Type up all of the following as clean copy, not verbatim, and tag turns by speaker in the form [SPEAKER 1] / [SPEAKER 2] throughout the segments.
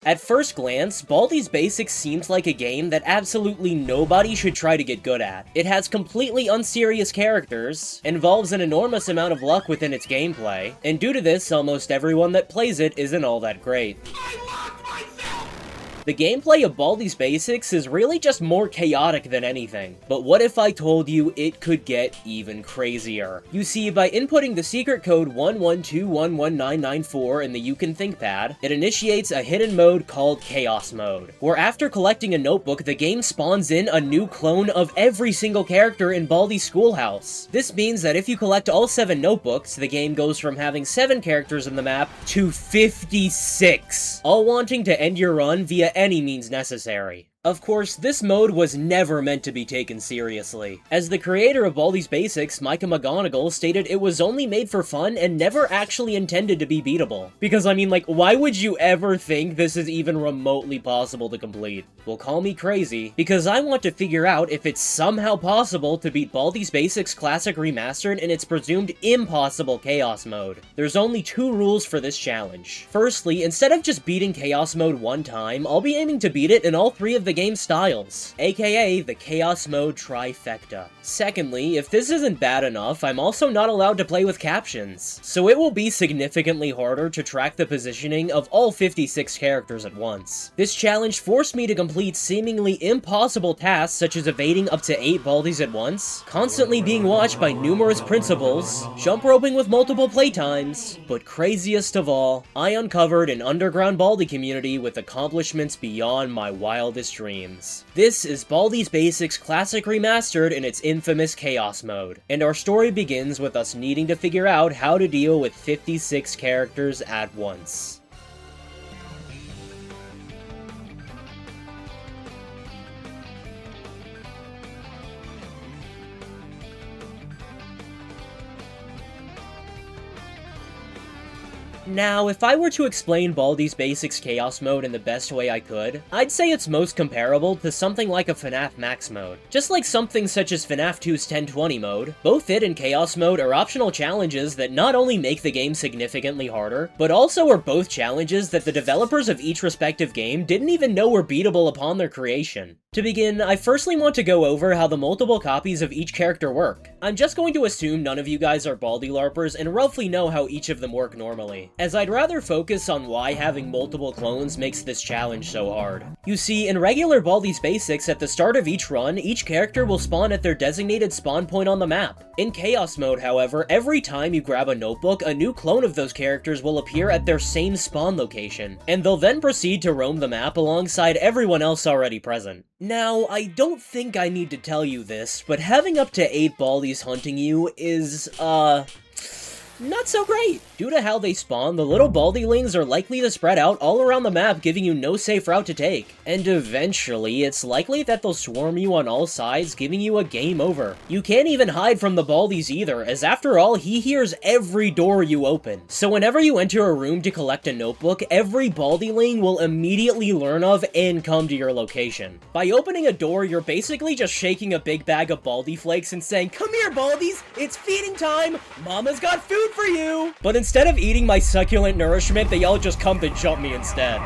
[SPEAKER 1] At first glance, Baldi's Basics seems like a game that absolutely nobody should try to get good at. It has completely unserious characters, involves an enormous amount of luck within its gameplay, and due to this, almost everyone that plays it isn't all that great. The gameplay of Baldi's Basics is really just more chaotic than anything, but what if I told you it could get even crazier? You see, by inputting the secret code 112119994 in the You Can Think pad, it initiates a hidden mode called Chaos Mode, where after collecting a notebook, the game spawns in a new clone of every single character in Baldi's schoolhouse. This means that if you collect all 7 notebooks, the game goes from having 7 characters in the map to 56, all wanting to end your run via any means necessary. Of course, this mode was never meant to be taken seriously, as the creator of Baldi's Basics, Micah McGonagall, stated it was only made for fun and never actually intended to be beatable. Because I mean, like, why would you ever think this is even remotely possible to complete? Well, call me crazy, because I want to figure out if it's somehow possible to beat Baldi's Basics Classic Remastered in its presumed impossible Chaos Mode. There's only 2 rules for this challenge. Firstly, instead of just beating Chaos Mode one time, I'll be aiming to beat it in all 3 of the game styles, aka the Chaos Mode trifecta. Secondly, if this isn't bad enough, I'm also not allowed to play with captions, so it will be significantly harder to track the positioning of all 56 characters at once. This challenge forced me to complete seemingly impossible tasks such as evading up to 8 Baldis at once, constantly being watched by numerous principals, jump roping with multiple playtimes, but craziest of all, I uncovered an underground Baldi community with accomplishments beyond my wildest dreams. This is Baldi's Basics Classic Remastered in its infamous Chaos Mode, and our story begins with us needing to figure out how to deal with 56 characters at once. Now, if I were to explain Baldi's Basics Chaos Mode in the best way I could, I'd say it's most comparable to something like a FNAF Max mode. Just like something such as FNAF 2's 1020 mode, both it and Chaos Mode are optional challenges that not only make the game significantly harder, but also are both challenges that the developers of each respective game didn't even know were beatable upon their creation. To begin, I firstly want to go over how the multiple copies of each character work. I'm just going to assume none of you guys are Baldi LARPers and roughly know how each of them work normally, as I'd rather focus on why having multiple clones makes this challenge so hard. You see, in regular Baldi's Basics, at the start of each run, each character will spawn at their designated spawn point on the map. In Chaos Mode, however, every time you grab a notebook, a new clone of those characters will appear at their same spawn location, and they'll then proceed to roam the map alongside everyone else already present. Now, I don't think I need to tell you this, but having up to 8 Baldis hunting you is, not so great. Due to how they spawn, the little Baldilings are likely to spread out all around the map, giving you no safe route to take. And eventually, it's likely that they'll swarm you on all sides, giving you a game over. You can't even hide from the Baldis either, as after all, he hears every door you open. So whenever you enter a room to collect a notebook, every Baldiling will immediately learn of and come to your location. By opening a door, you're basically just shaking a big bag of Baldi flakes and saying, "Come here, Baldis, it's feeding time, Mama's got food for you!" But instead of eating my succulent nourishment, they all just come to jump me instead.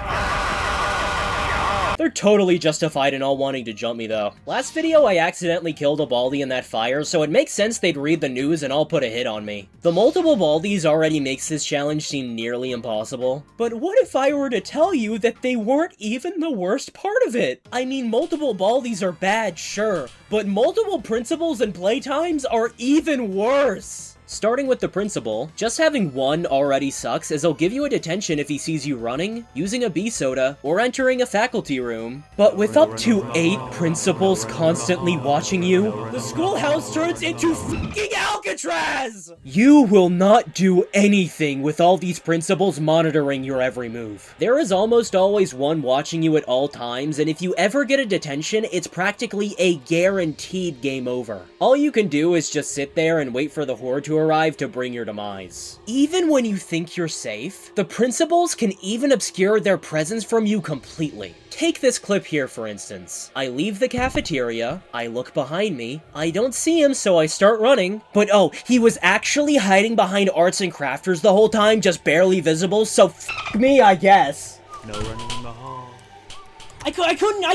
[SPEAKER 1] They're totally justified in all wanting to jump me though. Last video I accidentally killed a Baldi in that fire, so it makes sense they'd read the news and all put a hit on me. The multiple Baldis already makes this challenge seem nearly impossible. But what if I were to tell you that they weren't even the worst part of it? I mean, multiple Baldis are bad, sure, but multiple principals and playtimes are even worse. Starting with the principal, just having one already sucks, as he'll give you a detention if he sees you running, using a bee soda, or entering a faculty room. But with up to 8 principals constantly watching you, the schoolhouse turns into fucking Alcatraz! You will not do anything with all these principals monitoring your every move. There is almost always one watching you at all times, and if you ever get a detention, it's practically a guaranteed game over. All you can do is just sit there and wait for the horde to arrive to bring your demise. Even when you think you're safe, the principals can even obscure their presence from you completely. Take this clip here, for instance. I leave the cafeteria, I look behind me, I don't see him, so I start running, but oh, he was actually hiding behind arts and crafters the whole time, just barely visible, so f*** me, I guess.
[SPEAKER 2] No running in the hall. I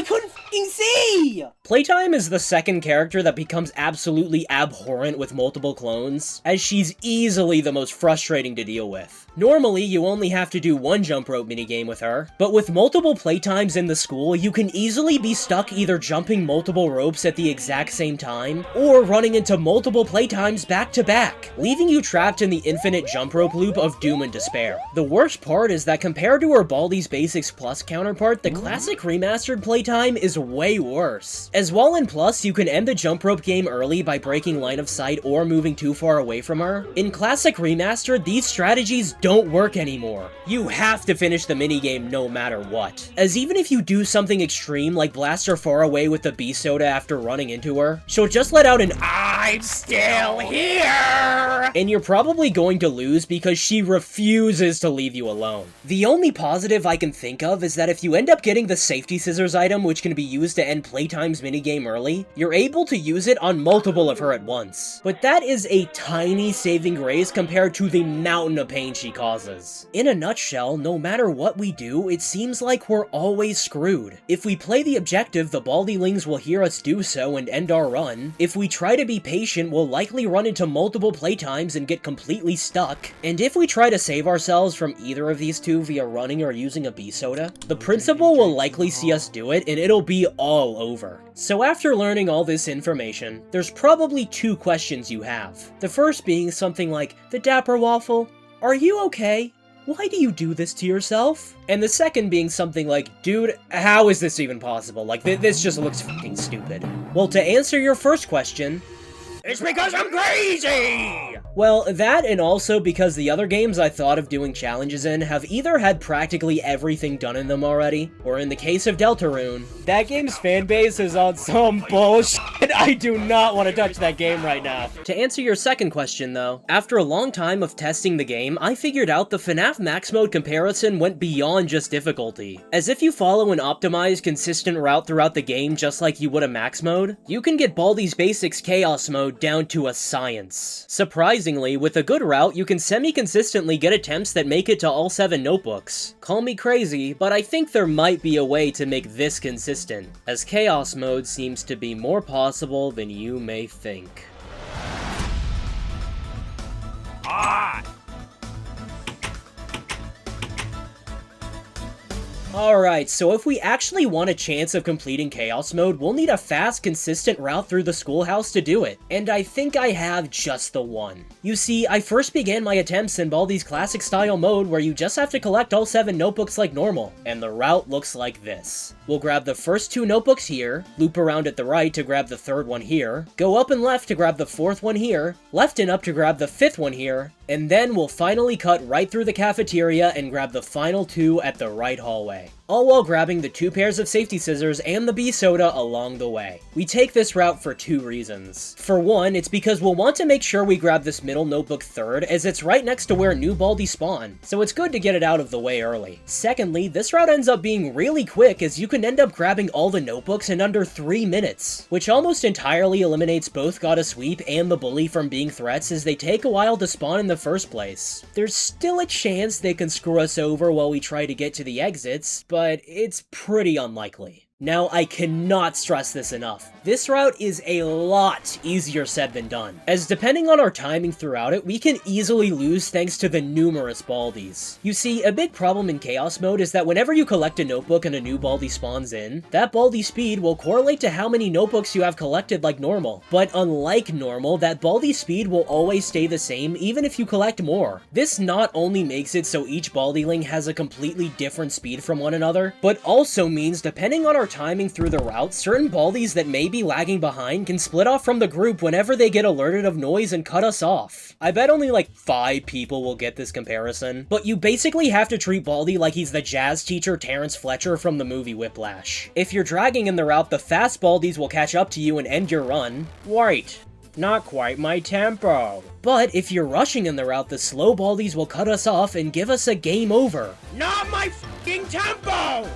[SPEAKER 2] couldn't fucking see!
[SPEAKER 1] Playtime is the second character that becomes absolutely abhorrent with multiple clones, as she's easily the most frustrating to deal with. Normally, you only have to do one jump rope minigame with her, but with multiple playtimes in the school, you can easily be stuck either jumping multiple ropes at the exact same time, or running into multiple playtimes back to back, leaving you trapped in the infinite jump rope loop of doom and despair. The worst part is that compared to her Baldis Basics Plus counterpart, the classic Remastered playtime is way worse. As while in Plus, you can end the jump rope game early by breaking line of sight or moving too far away from her, in Classic Remastered, these strategies don't work anymore. You have to finish the minigame no matter what. As even if you do something extreme like blast her far away with the bee soda after running into her, she'll just let out an "I'm still here!" and you're probably going to lose because she refuses to leave you alone. The only positive I can think of is that if you end up getting the safety scissors item, which can be used to end Playtime's minigame early, you're able to use it on multiple of her at once. But that is a tiny saving grace compared to the mountain of pain she causes. In a nutshell, no matter what we do, it seems like we're always screwed. If we play the objective, the Baldilings will hear us do so and end our run. If we try to be patient, we'll likely run into multiple playtimes and get completely stuck. And if we try to save ourselves from either of these two via running or using a bee soda, the principal will likely see us do it and it'll be all over. So after learning all this information, there's probably two questions you have. The first being something like, "TheDapperWaffle, are you okay? Why do you do this to yourself?" And the second being something like, "Dude, how is this even possible? Like, this just looks fucking stupid." Well, to answer your first question, it's because I'm crazy! Well, that and also because the other games I thought of doing challenges in have either had practically everything done in them already, or in the case of Deltarune, that game's fanbase is on some bullshit. I do not want to touch that game right now. To answer your second question though, after a long time of testing the game, I figured out the FNAF Max Mode comparison went beyond just difficulty. As if you follow an optimized, consistent route throughout the game just like you would a Max Mode, you can get Baldi's Basics Chaos Mode down to a science. Surprisingly, with a good route, you can semi-consistently get attempts that make it to all 7 notebooks. Call me crazy, but I think there might be a way to make this consistent, as Chaos Mode seems to be more possible than you may think. Alright, so if we actually want a chance of completing Chaos Mode, we'll need a fast, consistent route through the schoolhouse to do it. And I think I have just the one. You see, I first began my attempts in Baldi's classic style mode where you just have to collect all 7 notebooks like normal, and the route looks like this. We'll grab the first 2 notebooks here, loop around at the right to grab the 3rd one here, go up and left to grab the 4th one here, left and up to grab the 5th one here, and then we'll finally cut right through the cafeteria and grab the final 2 at the right hallway. All while grabbing the 2 pairs of safety scissors and the bee soda along the way. We take this route for 2 reasons. For one, it's because we'll want to make sure we grab this middle notebook 3rd, as it's right next to where new Baldi spawn, so it's good to get it out of the way early. Secondly, this route ends up being really quick as you can end up grabbing all the notebooks in under 3 minutes, which almost entirely eliminates both Gotta Sweep and the bully from being threats as they take a while to spawn in the first place. There's still a chance they can screw us over while we try to get to the exits, but it's pretty unlikely. Now, I cannot stress this enough. This route is a lot easier said than done, as depending on our timing throughout it, we can easily lose thanks to the numerous Baldis. You see, a big problem in Chaos Mode is that whenever you collect a notebook and a new Baldi spawns in, that Baldi speed will correlate to how many notebooks you have collected like normal. But unlike normal, that Baldi speed will always stay the same even if you collect more. This not only makes it so each Baldiling has a completely different speed from one another, but also means depending on our timing through the route, certain Baldis that may be lagging behind can split off from the group whenever they get alerted of noise and cut us off. I bet only like 5 people will get this comparison, but you basically have to treat Baldi like he's the jazz teacher Terrence Fletcher from the movie Whiplash. If you're dragging in the route, the fast Baldis will catch up to you and end your run. Wait, not quite my tempo. But if you're rushing in the route, the slow Baldis will cut us off and give us a game over. Not my f***ing tempo!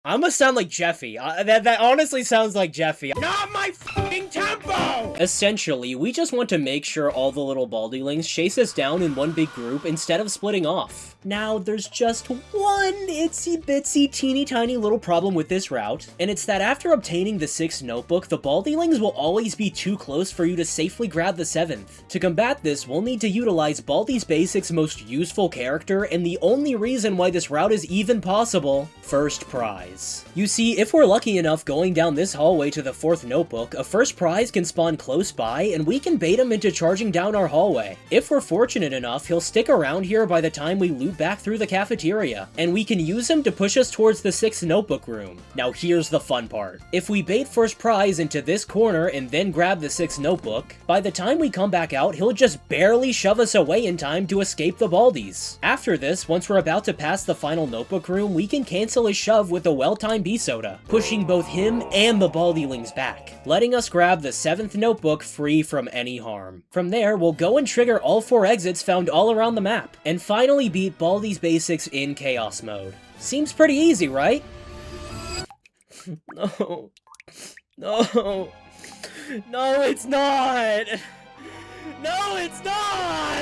[SPEAKER 1] I'm gonna sound like Jeffy. That honestly sounds like Jeffy. Not my f***ing tempo! Essentially, we just want to make sure all the little Baldilings chase us down in one big group instead of splitting off. Now, there's just one itsy-bitsy teeny-tiny little problem with this route, and it's that after obtaining the 6th notebook, the Baldilings will always be too close for you to safely grab the 7th. To combat this, we'll need to utilize Baldi's Basic's most useful character, and the only reason why this route is even possible: first prize. You see, if we're lucky enough going down this hallway to the 4th notebook, a first prize can spawn close by, and we can bait him into charging down our hallway. If we're fortunate enough, he'll stick around here by the time we loot back through the cafeteria, and we can use him to push us towards the 6th notebook room. Now here's the fun part. If we bait first prize into this corner and then grab the 6th notebook, by the time we come back out, he'll just barely shove us away in time to escape the Baldis. After this, once we're about to pass the final notebook room, we can cancel his shove with a well-timed B-soda, pushing both him and the Baldilings back, letting us grab the 7th notebook free from any harm. From there, we'll go and trigger all 4 exits found all around the map, and finally beat Baldi's Basics in Chaos Mode. Seems pretty easy, right? No. No. No, it's not! No, it's not!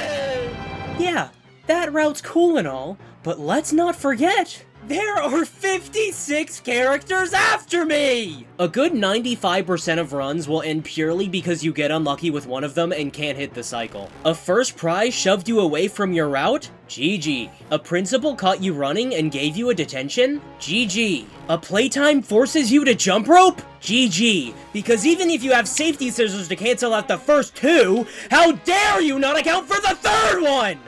[SPEAKER 1] Yeah, that route's cool and all, but let's not forget, there are 56 characters after me! A good 95% of runs will end purely because you get unlucky with one of them and can't hit the cycle. A first prize shoved you away from your route? GG. A principal caught you running and gave you a detention? GG. A playtime forces you to jump rope? GG. Because even if you have safety scissors to cancel out the first 2, how dare you not account for the 3rd one?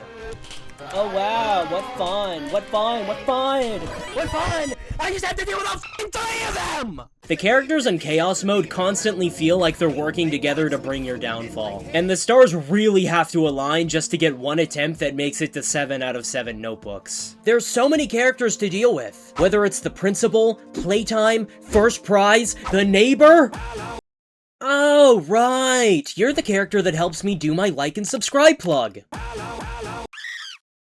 [SPEAKER 1] Oh wow, what fun, what fun, what fun, what fun! I just have to deal with all 3 of them! The characters in Chaos Mode constantly feel like they're working together to bring your downfall, and the stars really have to align just to get one attempt that makes it to 7 out of 7 notebooks. There's so many characters to deal with, whether it's the principal, playtime, first prize, the neighbor. Oh, right, you're the character that helps me do my like and subscribe plug.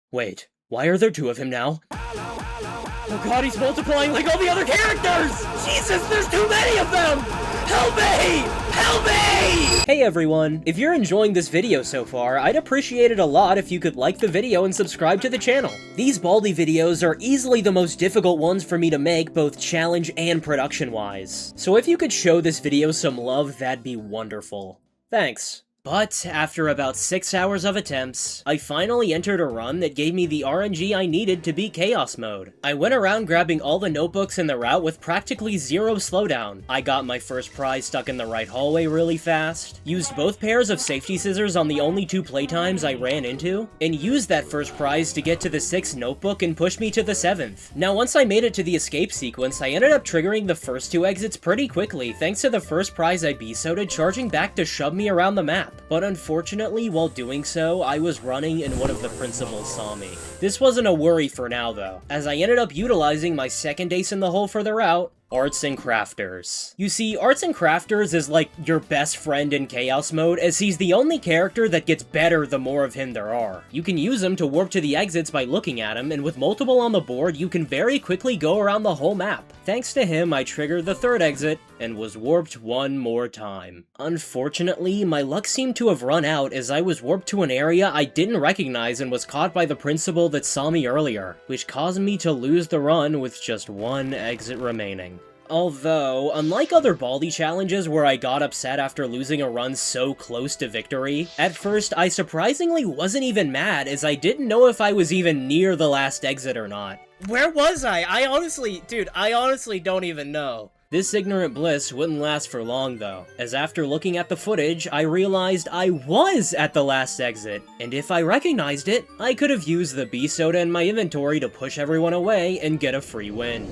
[SPEAKER 1] Wait, why are there 2 of him now? Oh god, he's multiplying like all the other characters! Jesus, there's too many of them! Help me! Help me! Hey everyone, if you're enjoying this video so far, I'd appreciate it a lot if you could like the video and subscribe to the channel. These Baldi videos are easily the most difficult ones for me to make, both challenge and production-wise. So if you could show this video some love, that'd be wonderful. Thanks. But after about 6 hours of attempts, I finally entered a run that gave me the RNG I needed to beat Chaos Mode. I went around grabbing all the notebooks in the route with practically 0 slowdown. I got my first prize stuck in the right hallway really fast, used both pairs of safety scissors on the only 2 playtimes I ran into, and used that first prize to get to the 6th notebook and push me to the 7th. Now once I made it to the escape sequence, I ended up triggering the first 2 exits pretty quickly thanks to the first prize I B-sodaed charging back to shove me around the map. But unfortunately, while doing so, I was running and one of the principals saw me. This wasn't a worry for now though, as I ended up utilizing my second ace in the hole for the route, Arts and Crafters. You see, Arts and Crafters is like your best friend in Chaos Mode, as he's the only character that gets better the more of him there are. You can use him to warp to the exits by looking at him, and with multiple on the board, you can very quickly go around the whole map. Thanks to him, I triggered the 3rd exit, and was warped 1 more time. Unfortunately, my luck seemed to have run out as I was warped to an area I didn't recognize and was caught by the principal that saw me earlier, which caused me to lose the run with just 1 exit remaining. Although, unlike other Baldi challenges where I got upset after losing a run so close to victory, at first I surprisingly wasn't even mad as I didn't know if I was even near the last exit or not. Where was I? I honestly don't even know. This ignorant bliss wouldn't last for long though, as after looking at the footage, I realized I was at the last exit, and if I recognized it, I could have used the B-soda in my inventory to push everyone away and get a free win.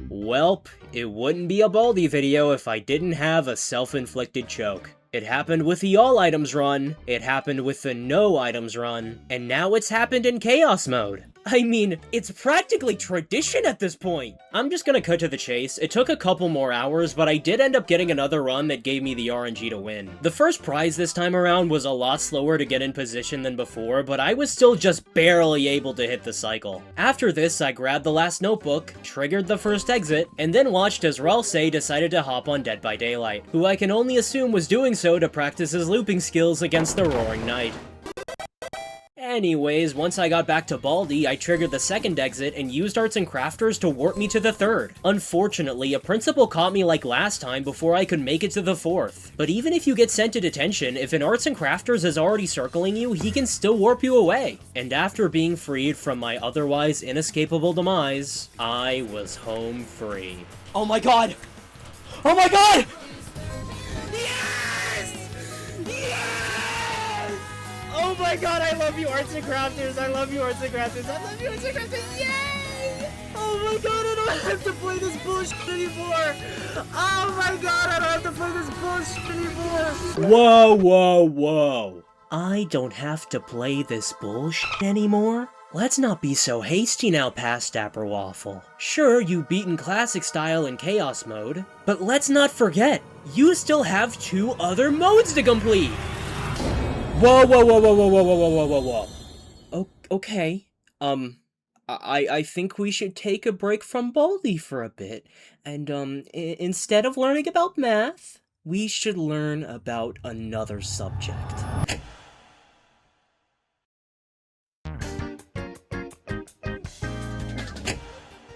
[SPEAKER 1] Welp, it wouldn't be a Baldi video if I didn't have a self-inflicted choke. It happened with the all items run, it happened with the no items run, and now it's happened in Chaos Mode. I mean, it's practically tradition at this point! I'm just gonna cut to the chase. It took a couple more hours, but I did end up getting another run that gave me the RNG to win. The first prize this time around was a lot slower to get in position than before, but I was still just barely able to hit the cycle. After this, I grabbed the last notebook, triggered the first exit, and then watched as Ralsei decided to hop on Dead by Daylight, who I can only assume was doing so to practice his looping skills against the Roaring Knight. Anyways, once I got back to Baldi, I triggered the second exit and used Arts and Crafters to warp me to the third. Unfortunately, a principal caught me like last time before I could make it to the fourth. But even if you get sent to detention, if an Arts and Crafters is already circling you, he can still warp you away. And after being freed from my otherwise inescapable demise, I was home free.
[SPEAKER 2] Oh my god! Oh my god!
[SPEAKER 1] Oh my god, I love you, Arts and Crafters! I love you, Arts and Crafters! I love you, Arts and Crafters! Yay! Oh my god, I don't have to play this bullshit anymore! Oh my god, I don't have to play this bullshit anymore! Whoa, whoa, whoa! I don't have to play this bullshit anymore? Let's not be so hasty now, past TheDapperWaffle. Sure, you beat in Classic Style and Chaos Mode, but let's not forget, you still have 2 other modes to complete! Whoa, whoa, whoa, whoa, whoa, whoa, whoa, whoa, whoa, whoa. Okay. I think we should take a break from Baldi for a bit, and, instead of learning about math, we should learn about another subject.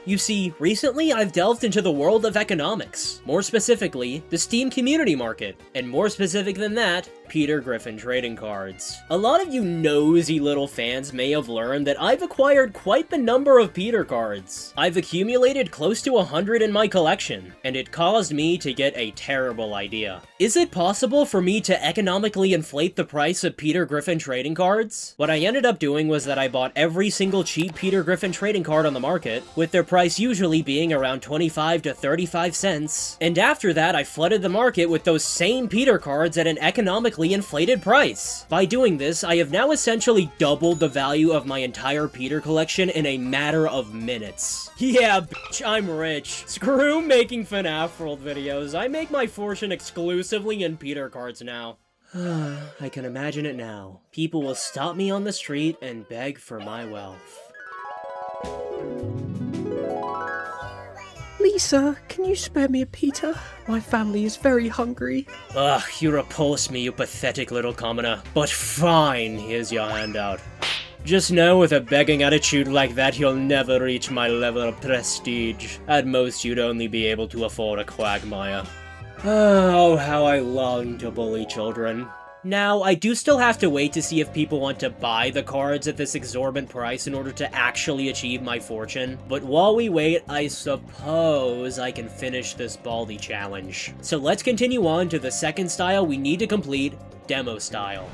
[SPEAKER 1] You see, recently I've delved into the world of economics, more specifically, the Steam community market, and more specific than that, Peter Griffin trading cards. A lot of you nosy little fans may have learned that I've acquired quite the number of Peter cards. I've accumulated close to 100 in my collection, and it caused me to get a terrible idea. Is it possible for me to economically inflate the price of Peter Griffin trading cards? What I ended up doing was that I bought every single cheap Peter Griffin trading card on the market, with their price usually being around 25 to 35 cents, and after that I flooded the market with those same Peter cards at an economically inflated price. By doing this, I have now essentially doubled the value of my entire Peter collection in a matter of minutes. Yeah, bitch, I'm rich. Screw making FNAF World videos. I make my fortune exclusively in Peter cards now. I can imagine it now. People will stop me on the street and beg for my wealth.
[SPEAKER 3] Lisa, can you spare me a Peter? My family is very hungry.
[SPEAKER 1] Ugh, you repulse me, you pathetic little commoner. But fine, here's your handout. Just know with a begging attitude like that, you'll never reach my level of prestige. At most, you'd only be able to afford a quagmire. Oh, how I long to bully children. Now, I do still have to wait to see if people want to buy the cards at this exorbitant price in order to actually achieve my fortune, but while we wait, I suppose I can finish this Baldi challenge. So let's continue on to the second style we need to complete, Demo Style.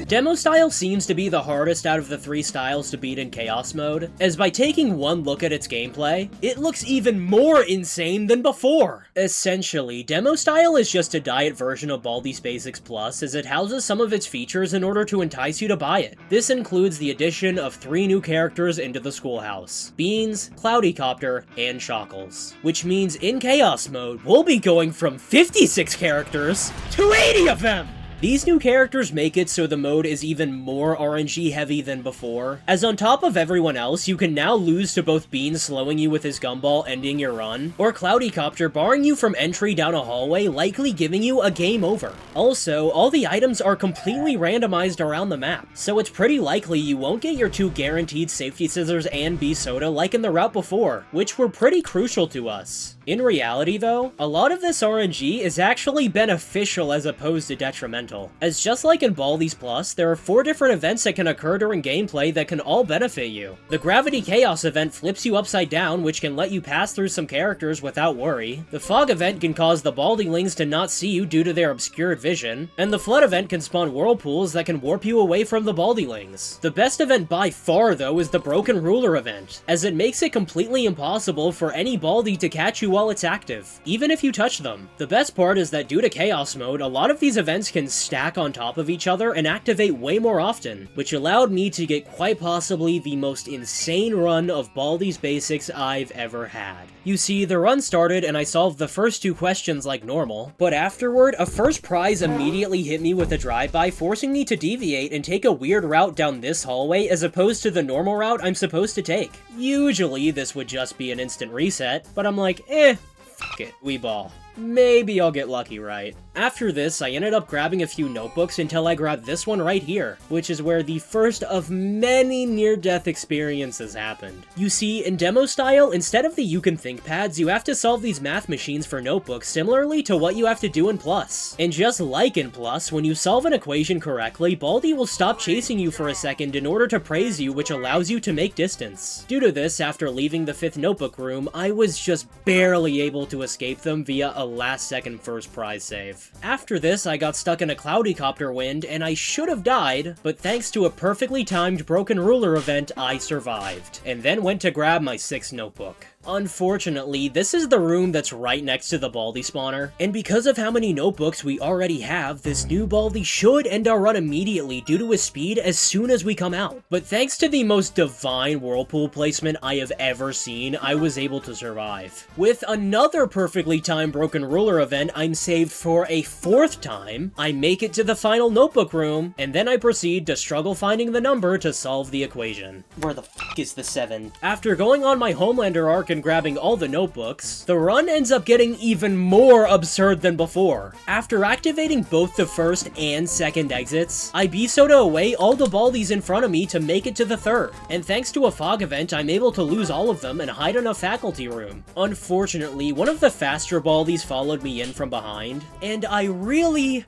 [SPEAKER 1] Demo Style seems to be the hardest out of the 3 styles to beat in Chaos Mode, as by taking one look at its gameplay, it looks even more insane than before! Essentially, Demo Style is just a diet version of Baldi's Basics Plus, as it houses some of its features in order to entice you to buy it. This includes the addition of 3 new characters into the schoolhouse: Beans, Cloudycopter, and Shockles. Which means in Chaos Mode, we'll be going from 56 characters to 80 of them! These new characters make it so the mode is even more RNG heavy than before, as on top of everyone else, you can now lose to both Beans slowing you with his gumball ending your run, or Cloudycopter barring you from entry down a hallway, likely giving you a game over. Also, all the items are completely randomized around the map, so it's pretty likely you won't get your 2 guaranteed safety scissors and bee soda like in the route before, which were pretty crucial to us. In reality though, a lot of this RNG is actually beneficial as opposed to detrimental, as just like in Baldi's Plus, there are 4 different events that can occur during gameplay that can all benefit you. The Gravity Chaos event flips you upside down, which can let you pass through some characters without worry. The Fog event can cause the Baldilings to not see you due to their obscured vision, and the Flood event can spawn whirlpools that can warp you away from the Baldilings. The best event by far though is the Broken Ruler event, as it makes it completely impossible for any Baldi to catch you while it's active, even if you touch them. The best part is that due to Chaos Mode, a lot of these events can stack on top of each other and activate way more often, which allowed me to get quite possibly the most insane run of Baldi's Basics I've ever had. You see, the run started and I solved the first 2 questions like normal, but afterward, a first prize immediately hit me with a drive-by, forcing me to deviate and take a weird route down this hallway as opposed to the normal route I'm supposed to take. Usually, this would just be an instant reset, but I'm like, fuck it, we ball. Maybe I'll get lucky, right? After this, I ended up grabbing a few notebooks until I grabbed this one right here, which is where the first of many near-death experiences happened. You see, in demo style, instead of the You Can Think pads, you have to solve these math machines for notebooks similarly to what you have to do in Plus. And just like in Plus, when you solve an equation correctly, Baldi will stop chasing you for a second in order to praise you, which allows you to make distance. Due to this, after leaving the 5th notebook room, I was just barely able to escape them via a last-second first prize save. After this, I got stuck in a cloudycopter wind, and I should have died, but thanks to a perfectly timed broken ruler event, I survived, and then went to grab my 6th notebook. Unfortunately, this is the room that's right next to the Baldi spawner, and because of how many notebooks we already have, this new Baldi should end our run immediately due to his speed as soon as we come out. But thanks to the most divine whirlpool placement I have ever seen, I was able to survive. With another perfectly timed broken ruler event, I'm saved for a 4th time, I make it to the final notebook room, and then I proceed to struggle finding the number to solve the equation.
[SPEAKER 2] Where the fuck is the 7?
[SPEAKER 1] After going on my Homelander arc and grabbing all the notebooks, the run ends up getting even more absurd than before. After activating both the 1st and 2nd exits, I B-soda away all the Baldis in front of me to make it to the 3rd, and thanks to a fog event, I'm able to lose all of them and hide in a faculty room. Unfortunately, one of the faster Baldis followed me in from behind, and I really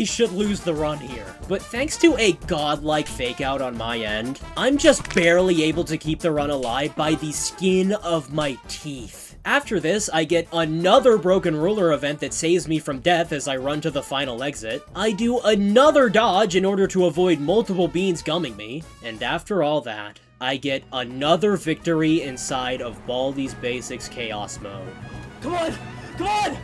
[SPEAKER 1] should lose the run here. But thanks to a godlike fake out on my end, I'm just barely able to keep the run alive by the skin of my teeth. After this, I get another broken ruler event that saves me from death as I run to the final exit. I do another dodge in order to avoid multiple beans gumming me, and after all that, I get another victory inside of Baldi's Basics Chaos Mode.
[SPEAKER 2] Come on! Come on!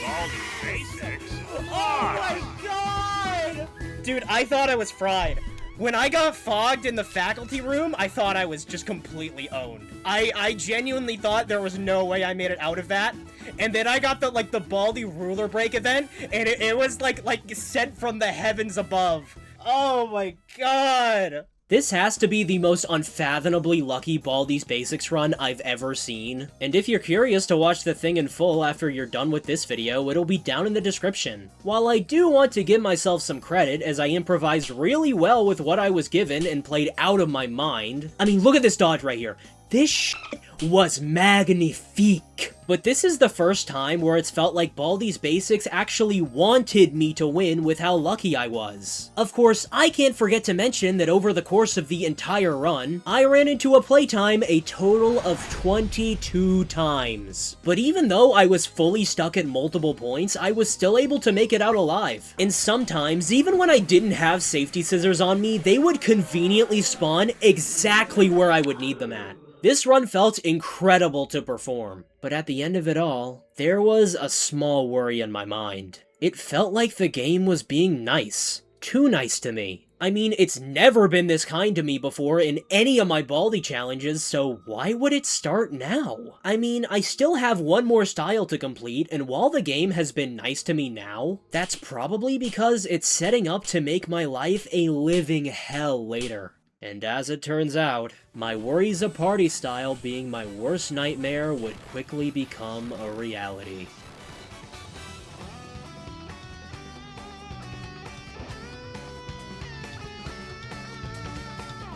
[SPEAKER 4] Baldi's Basics.
[SPEAKER 2] Oh my god!
[SPEAKER 5] Dude, I thought I was fried. When I got fogged in the faculty room, I thought I was just completely owned. I genuinely thought there was no way I made it out of that. And then I got the Baldi ruler break event, and it was like sent from the heavens above. Oh my god.
[SPEAKER 1] This has to be the most unfathomably lucky Baldi's Basics run I've ever seen, and if you're curious to watch the thing in full after you're done with this video, it'll be down in the description. While I do want to give myself some credit, as I improvised really well with what I was given and played out of my mind. I mean, look at this dodge right here. This shit was magnifique. But this is the first time where it's felt like Baldi's Basics actually wanted me to win with how lucky I was. Of course, I can't forget to mention that over the course of the entire run, I ran into a playtime a total of 22 times. But even though I was fully stuck at multiple points, I was still able to make it out alive. And sometimes, even when I didn't have safety scissors on me, they would conveniently spawn exactly where I would need them at. This run felt incredible to perform, but at the end of it all, there was a small worry in my mind. It felt like the game was being nice. Too nice to me. I mean, it's never been this kind to me before in any of my Baldi challenges, so why would it start now? I mean, I still have one more style to complete, and while the game has been nice to me now, that's probably because it's setting up to make my life a living hell later. And as it turns out, my worries of party style being my worst nightmare would quickly become a reality.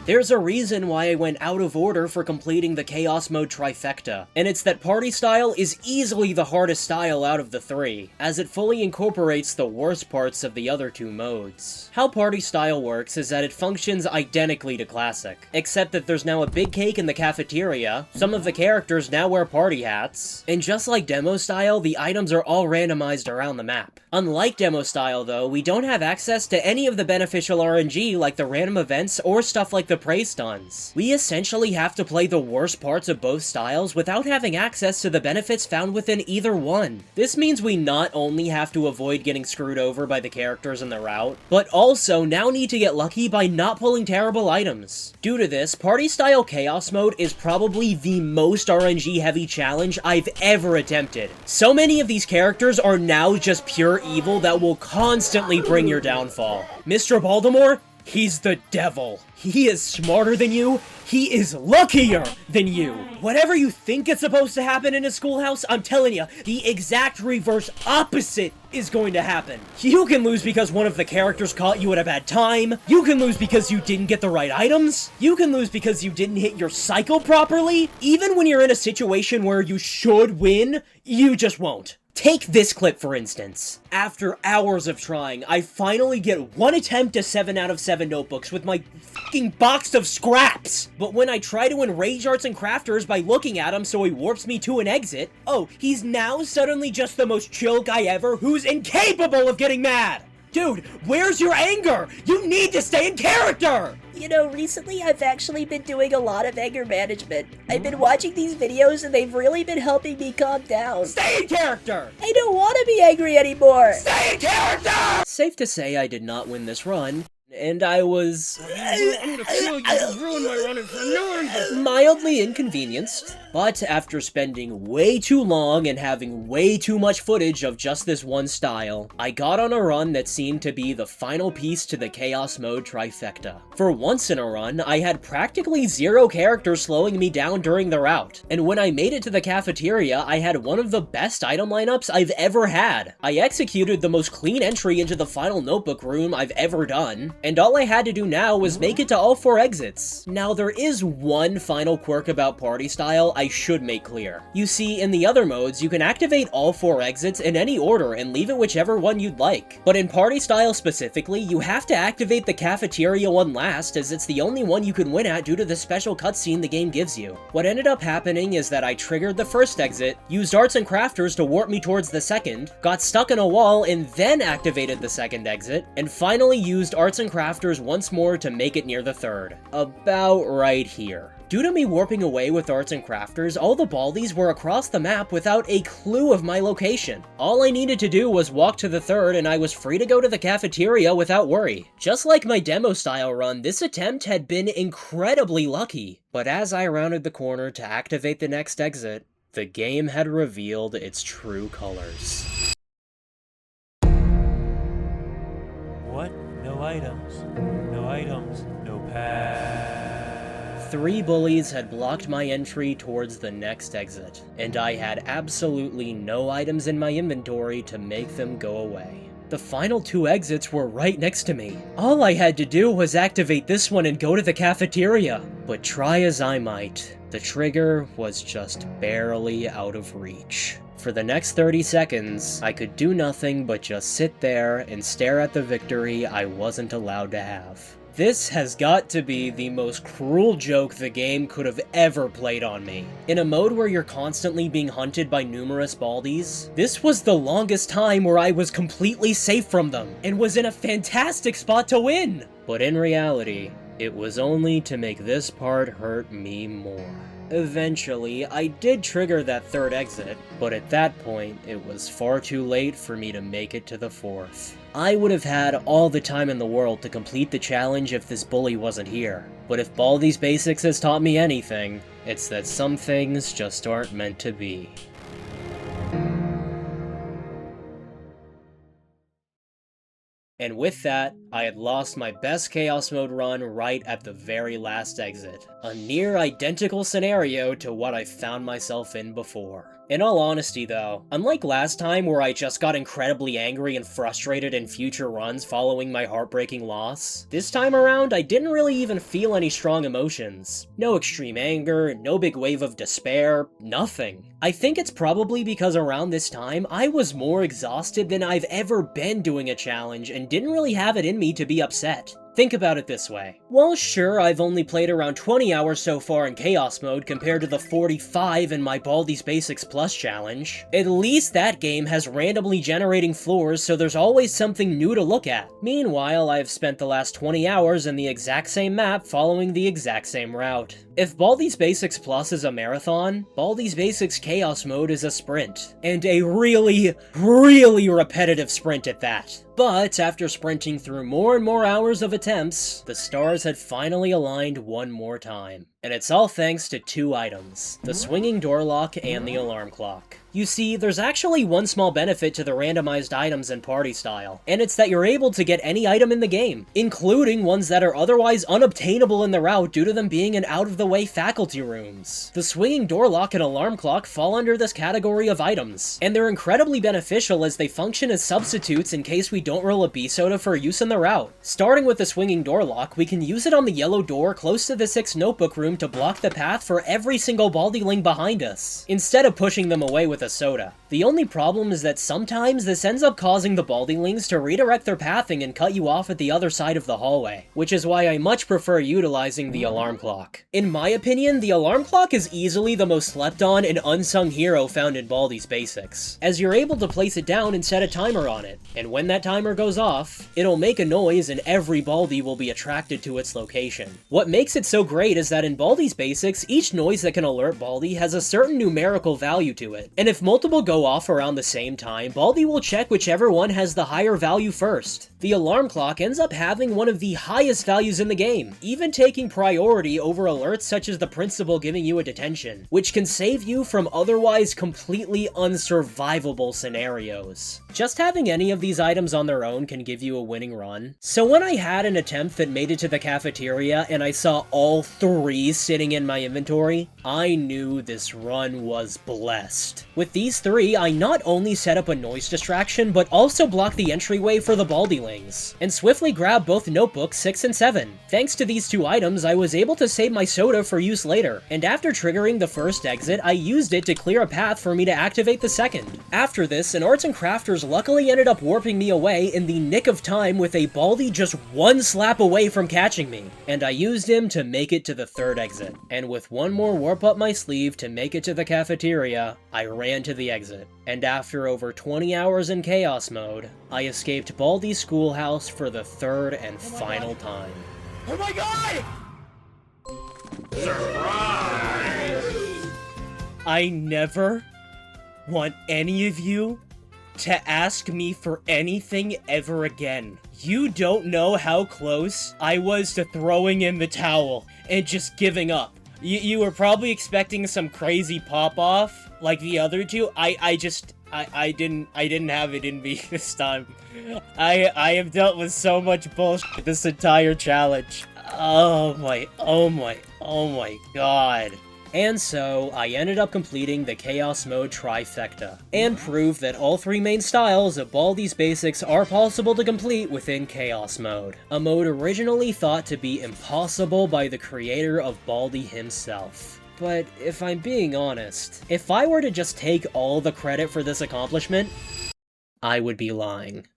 [SPEAKER 1] There's a reason why I went out of order for completing the Chaos Mode trifecta, and it's that Party Style is easily the hardest style out of the 3, as it fully incorporates the worst parts of the other 2 modes. How Party Style works is that it functions identically to Classic, except that there's now a big cake in the cafeteria, some of the characters now wear party hats, and just like Demo Style, the items are all randomized around the map. Unlike Demo Style though, we don't have access to any of the beneficial RNG like the random events or stuff like the the prey stuns. We essentially have to play the worst parts of both styles without having access to the benefits found within either one. This means we not only have to avoid getting screwed over by the characters in the route, but also now need to get lucky by not pulling terrible items. Due to this, party-style Chaos Mode is probably the most RNG-heavy challenge I've ever attempted. So many of these characters are now just pure evil that will constantly bring your downfall. Mr. Baltimore? He's the devil. He is smarter than you. He is luckier than you. Whatever you think is supposed to happen in a schoolhouse, I'm telling you, the exact reverse opposite is going to happen. You can lose because one of the characters caught you at a bad time. You can lose because you didn't get the right items. You can lose because you didn't hit your cycle properly. Even when you're in a situation where you should win, you just won't. Take this clip for instance. After hours of trying, I finally get one attempt to 7 out of 7 notebooks with my fucking box of scraps! But when I try to enrage arts and crafters by looking at him so he warps me to an exit, oh, he's now suddenly just the most chill guy ever who's incapable of getting mad! Dude, where's your anger? You need to stay in character!
[SPEAKER 4] You know, recently I've actually been doing a lot of anger management. I've been watching these videos and they've really been helping me calm down.
[SPEAKER 1] Stay in character!
[SPEAKER 4] I don't want to be angry anymore!
[SPEAKER 1] Stay in character! Safe to say I did not win this run, and I was
[SPEAKER 5] I'm gonna kill you, you ruined my running for no one.
[SPEAKER 1] mildly inconvenienced. But after spending way too long and having way too much footage of just this one style, I got on a run that seemed to be the final piece to the Chaos Mode trifecta. For once in a run, I had practically zero characters slowing me down during the route, and when I made it to the cafeteria, I had one of the best item lineups I've ever had. I executed the most clean entry into the final notebook room I've ever done, and all I had to do now was make it to all 4 exits. Now there is one final quirk about party style I should make clear. You see, in the other modes, you can activate all 4 exits in any order and leave it whichever one you'd like. But in party style specifically, you have to activate the cafeteria one last, as it's the only one you can win at due to the special cutscene the game gives you. What ended up happening is that I triggered the first exit, used arts and crafters to warp me towards the second, got stuck in a wall and then activated the second exit, and finally used arts and crafters once more to make it near the third. About right here. Due to me warping away with arts and crafters, all the Baldis were across the map without a clue of my location. All I needed to do was walk to the third and I was free to go to the cafeteria without worry. Just like my demo style run, this attempt had been incredibly lucky. But as I rounded the corner to activate the next exit, the game had revealed its true colors.
[SPEAKER 6] What? No items. No items. No path.
[SPEAKER 1] 3 bullies had blocked my entry towards the next exit, and I had absolutely no items in my inventory to make them go away. The final 2 exits were right next to me. All I had to do was activate this one and go to the cafeteria. But try as I might, the trigger was just barely out of reach. For the next 30 seconds, I could do nothing but just sit there and stare at the victory I wasn't allowed to have. This has got to be the most cruel joke the game could have ever played on me. In a mode where you're constantly being hunted by numerous Baldis, this was the longest time where I was completely safe from them, and was in a fantastic spot to win! But in reality, it was only to make this part hurt me more. Eventually, I did trigger that third exit, but at that point, it was far too late for me to make it to the fourth. I would have had all the time in the world to complete the challenge if this bully wasn't here, but if Baldi's Basics has taught me anything, it's that some things just aren't meant to be. And with that, I had lost my best Chaos Mode run right at the very last exit. A near identical scenario to what I found myself in before. In all honesty though, unlike last time where I just got incredibly angry and frustrated in future runs following my heartbreaking loss, this time around I didn't really even feel any strong emotions. No extreme anger, no big wave of despair, nothing. I think it's probably because around this time I was more exhausted than I've ever been doing a challenge and didn't really have it in me to be upset. Think about it this way. Well, sure, I've only played around 20 hours so far in Chaos Mode compared to the 45 in my Baldi's Basics Plus challenge. At least that game has randomly generating floors, so there's always something new to look at. Meanwhile, I've spent the last 20 hours in the exact same map following the exact same route. If Baldi's Basics Plus is a marathon, Baldi's Basics Chaos Mode is a sprint. And a really, really repetitive sprint at that. But after sprinting through more and more hours of attempts, the stars had finally aligned one more time. And it's all thanks to 2 items, the swinging door lock and the alarm clock. You see, there's actually one small benefit to the randomized items in Party Style, and it's that you're able to get any item in the game, including ones that are otherwise unobtainable in the route due to them being in out-of-the-way faculty rooms. The swinging door lock and alarm clock fall under this category of items, and they're incredibly beneficial as they function as substitutes in case we don't roll a B-soda for use in the route. Starting with the swinging door lock, we can use it on the yellow door close to the 6th notebook room to block the path for every single Baldi-ling behind us, instead of pushing them away with a soda. The only problem is that sometimes this ends up causing the Baldi-lings to redirect their pathing and cut you off at the other side of the hallway, which is why I much prefer utilizing the alarm clock. In my opinion, the alarm clock is easily the most slept on and unsung hero found in Baldi's Basics, as you're able to place it down and set a timer on it, and when that timer goes off, it'll make a noise and every Baldi will be attracted to its location. What makes it so great is that in Baldi's Basics, each noise that can alert Baldi has a certain numerical value to it, and if multiple go off around the same time, Baldi will check whichever one has the higher value first. The alarm clock ends up having one of the highest values in the game, even taking priority over alerts such as the principal giving you a detention, which can save you from otherwise completely unsurvivable scenarios. Just having any of these items on their own can give you a winning run. So when I had an attempt that made it to the cafeteria and I saw all 3 sitting in my inventory, I knew this run was blessed. With these 3, I not only set up a noise distraction, but also blocked the entryway for the Baldi-lings, and swiftly grabbed both notebooks 6 and 7. Thanks to these 2 items, I was able to save my soda for use later, and after triggering the first exit, I used it to clear a path for me to activate the second. After this, an arts and crafters luckily ended up warping me away in the nick of time with a Baldi just 1 slap away from catching me, and I used him to make it to the 3rd exit. And with one more warp up my sleeve to make it to the cafeteria, I ran to the exit. And after over 20 hours in Chaos Mode, I escaped Baldi's schoolhouse for the 3rd and final time.
[SPEAKER 2] Oh my god!
[SPEAKER 5] I never want any of you to ask me for anything ever again. You don't know how close I was to throwing in the towel and just giving up. You were probably expecting some crazy pop-off like the other 2. I didn't have it in me this time. I have dealt with so much bullshit this entire challenge. Oh my god. And so, I ended up completing the Chaos Mode trifecta, and proved that all 3 main styles of Baldi's Basics are possible to complete within Chaos Mode, a mode originally thought to be impossible by the creator of Baldi himself. But if I'm being honest, if I were to just take all the credit for this accomplishment, I would be lying.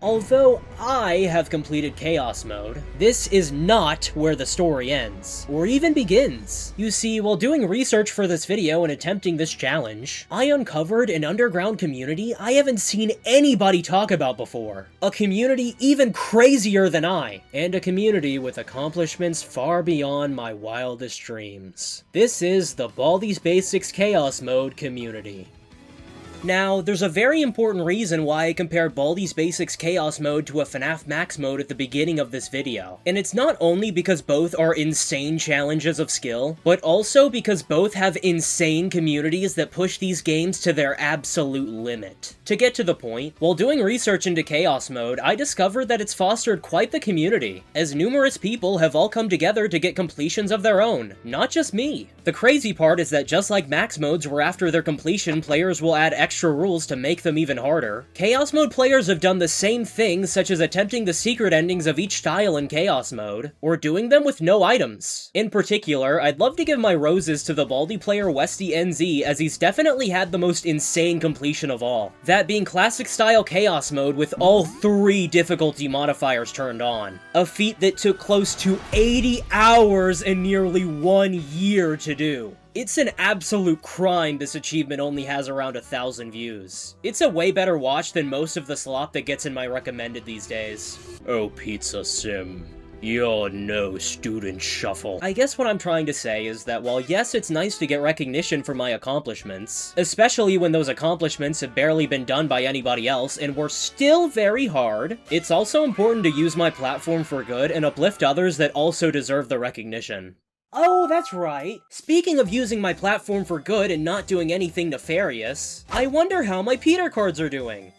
[SPEAKER 5] Although I have completed Chaos Mode, this is not where the story ends, or even begins. You see, while doing research for this video and attempting this challenge, I uncovered an underground community I haven't seen anybody talk about before. A community even crazier than I, and a community with accomplishments far beyond my wildest dreams. This is the Baldi's Basics Chaos Mode community. Now, there's a very important reason why I compared Baldi's Basics Chaos Mode to a FNAF Max Mode at the beginning of this video. And it's not only because both are insane challenges of skill, but also because both have insane communities that push these games to their absolute limit. To get to the point, while doing research into Chaos Mode, I discovered that it's fostered quite the community, as numerous people have all come together to get completions of their own, not just me. The crazy part is that just like Max Modes where after their completion players will add extra
[SPEAKER 1] extra rules to make them even harder. Chaos Mode players have done the same thing, such as attempting the secret endings of each tile in Chaos Mode, or doing them with no items. In particular, I'd love to give my roses to the Baldi player Westy NZ, as he's definitely had the most insane completion of all. That being classic style Chaos Mode with all 3 difficulty modifiers turned on. A feat that took close to 80 hours and nearly 1 year to do. It's an absolute crime this achievement only has around 1,000 views. It's a way better watch than most of the slop that gets in my recommended these days. Oh, Pizza Sim. You're no student shuffle. I guess what I'm trying to say is that while yes, it's nice to get recognition for my accomplishments, especially when those accomplishments have barely been done by anybody else and were still very hard, it's also important to use my platform for good and uplift others that also deserve the recognition. Oh, that's right. Speaking of using my platform for good and not doing anything nefarious, I wonder how my Peter cards are doing.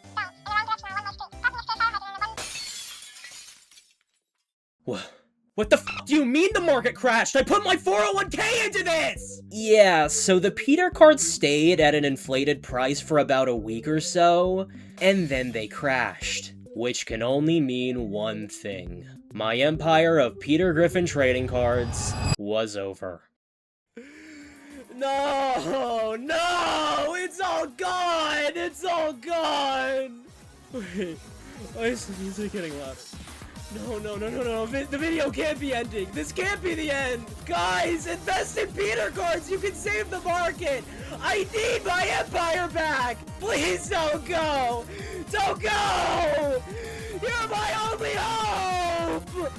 [SPEAKER 1] What the f do you mean the market crashed? I put my 401k into this! Yeah, so the Peter cards stayed at an inflated price for about a week or so, and then they crashed. Which can only mean one thing. My empire of Peter Griffin trading cards was over.
[SPEAKER 5] No, it's all gone! It's all gone! Wait, why is the music getting louder? No, the video can't be ending. This can't be the end. Guys, invest in Peter cards. You can save the market. I need my empire back. Please don't go. Don't go. You're my only hope.